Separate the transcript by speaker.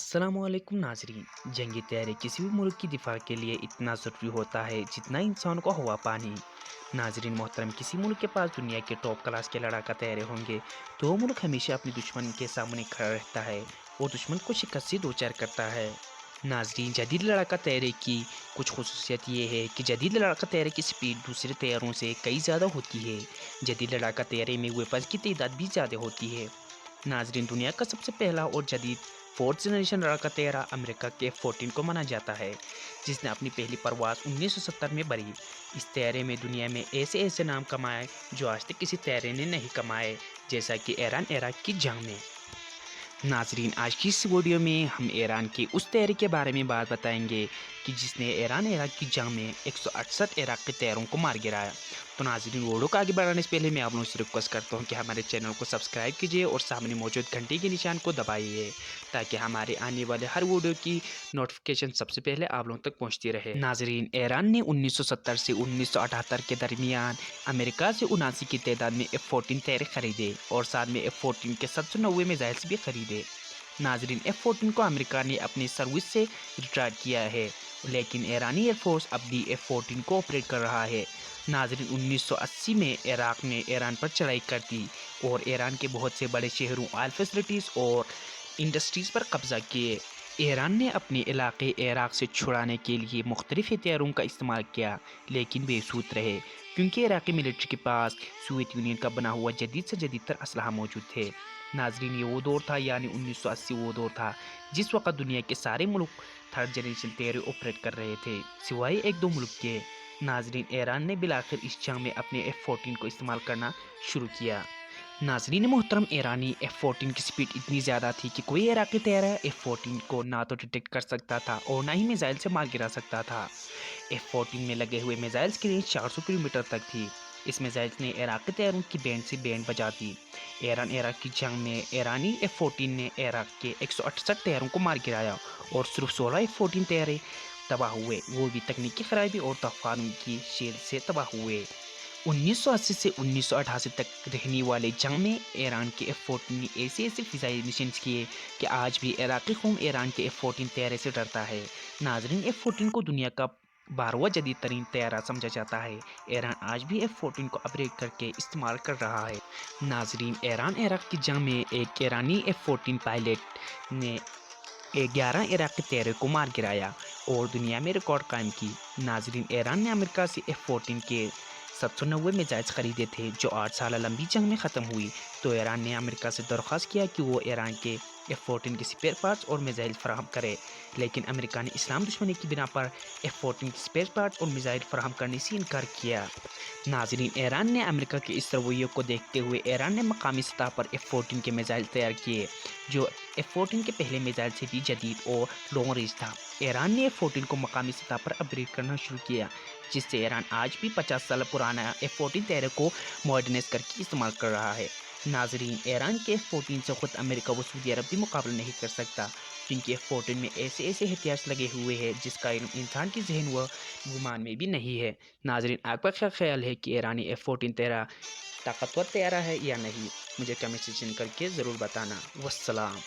Speaker 1: अस्सलाम वालेकुम नाजरीन। जंगी तैयारी किसी भी मुल्क की दिफा के लिए इतना ज़रूरी होता है जितना इंसान को हवा पानी। नाजरीन मोहतरम, किसी मुल्क के पास दुनिया के टॉप क्लास के लड़ाका तैयारे होंगे तो वो मुल्क हमेशा अपने दुश्मन के सामने खड़ा रहता है और दुश्मन को शिकस्त से दो चार करता है। नाजरीन, जदीद लड़ाका तैयारे की कुछ खसूसियत ये है कि जदीद लड़ाका तैयारे की स्पीड दूसरे तैयारों से कई ज़्यादा होती है। जदीद लड़ाका तैयारे में वेपन्स की तादाद भी ज़्यादा होती है। नाजरीन, दुनिया का सबसे पहला और जदीद फोर्थ जनरेशन लड़ाका तैयारा अमेरिका के F-14 को माना जाता है, जिसने अपनी पहली परवाज़ 1970 में भरी। इस तैयारे में दुनिया में ऐसे ऐसे नाम कमाए जो आज तक किसी तैयारे ने नहीं कमाए, जैसा कि ईरान इराक की जंग में। नाजरीन, आज की इस वीडियो में हम ईरान के उस तैयारे के बारे में बात बताएंगे कि जिसने ईरान इराक की जंग में 168 इराक के तैयारों को मार गिराया। तो नाजरीन, वीडियो को आगे बढ़ाने से पहले मैं आप लोगों से रिक्वेस्ट करता हूं कि हमारे चैनल को सब्सक्राइब कीजिए और सामने मौजूद घंटे के निशान को दबाइए ताकि हमारे आने वाले हर वीडियो की नोटिफिकेशन सबसे पहले आप लोगों तक पहुँचती रहे। नाजरीन, ईरान ने 1970 से 1978 के दरमियान अमेरिका से 79 की तादाद में F-14 तैयारे खरीदे और साथ में F-14 के 790 मिसाइल्स भी खरीदे। नाजरीन, F-14 को अमेरिका ने अपनी सर्विस से रिटायर किया है, लेकिन ईरानी एयरफोर्स अब भी F-14 को ऑपरेट कर रहा है। नाजरीन, 1980 में इराक ने ईरान पर चढ़ाई कर दी और ईरान के बहुत से बड़े शहरों, ऑयल फैसिलिटीज़ और इंडस्ट्रीज़ पर कब्जा किए। ईरान ने अपने इलाके इराक से छुड़ाने के लिए मुख्तलिफ हथियारों का इस्तेमाल किया, लेकिन बेसूद रहे क्योंकि इराकी मिलिट्री के पास सोवियत यूनियन का बना हुआ जदीद से जदीद असलहा मौजूद थे। नाजरीन, ये वो दौर था, यानी 1980 वो दौर था जिस वक्त दुनिया के सारे मुल्क थर्ड जनरेशन तैयारी ऑपरेट कर रहे थे, सिवाय एक दो मुल्क के। नाजरीन, ईरान ने बिलाखिर इस जंग में अपने F-14 को इस्तेमाल करना शुरू किया। नाजरीन मोहतरम, ईरानी F-14 की स्पीड इतनी ज़्यादा थी कि कोई इराकी तैयारा F-14 को ना तो डिटेक्ट कर सकता था और ना ही मिसाइल से मार गिरा सकता था। F-14 में लगे हुए मिसाइल्स की रेंज 400 किलोमीटर तक थी। इस मिसाइल्स ने इराकी तैयारों की बैंड से बैंड बजा दी। ईरान इराक की जंग में ईरानी F-14 ने इराक के 168 तैयारों को मार गिराया और सिर्फ 16 F-14 तैयारे तबाह हुए, वो भी तकनीकी खराबी और तूफान की शेल से तबाह हुए। 1980 से 1988 तक रहने वाले जंग में ईरान के F-14 ने ऐसे ऐसे फिजाई मिशन किए कि आज भी इराकी कौम ईरान के F-14 तैयारे से डरता है। नाजरीन, F-14 को दुनिया का 12वां जदीद तरीन तैयारा समझा जाता है। ईरान आज भी F-14 को अपग्रेड करके इस्तेमाल कर रहा है। नाजरीन, ईरान इराक की जंग में एक ईरानी F-14 पायलट ने 11 इराकी तैयारे को मार गिराया और दुनिया में रिकॉर्ड कायम की। नाजरीन, ईरान ने अमेरिका से F-14 के 790 मिसाइल्स खरीदे थे जो 8 साल लंबी जंग में ख़त्म हुई। तो ईरान ने अमेरिका से दरख्वास्त किया कि वो ईरान के F-14 के स्पेयर पार्ट्स और मिसाइल फराहम करे, लेकिन अमेरिका ने इस्लाम दुश्मनी की बिना पर F-14 के स्पेयर पार्ट्स और मिसाइल फराहम करने से इनकार किया। नाजरीन, ईरान ने अमेरिका के इस रवैये को देखते हुए ईरान ने मकामी सतह पर F-14 के मिसाइल तैयार किए, जो F-14 के पहले मिसाइल से भी जदीद और लॉन्ग रेंज था। ईरान ने F-14 को मकामी सतह पर अपग्रेड करना शुरू किया, जिससे ईरान आज भी 50 साल पुराना F-14 तैयारे को मॉडर्नाइज करके इस्तेमाल कर रहा है। नाजरीन, ईरान के F-14 से खुद अमेरिका व सऊदी अरब भी मुकाबला नहीं कर सकता, क्योंकि F-14 में ऐसे ऐसे हथियार लगे हुए हैं जिसका इल्म इंसान की जहन व गुमान में भी नहीं है। नाजरीन, आपका क्या ख्याल है कि ईरानी F-14 तैयारा ताकतवर तैयारा है या नहीं? मुझे कमेंट सेक्शन करके ज़रूर बताना। वस्सलाम।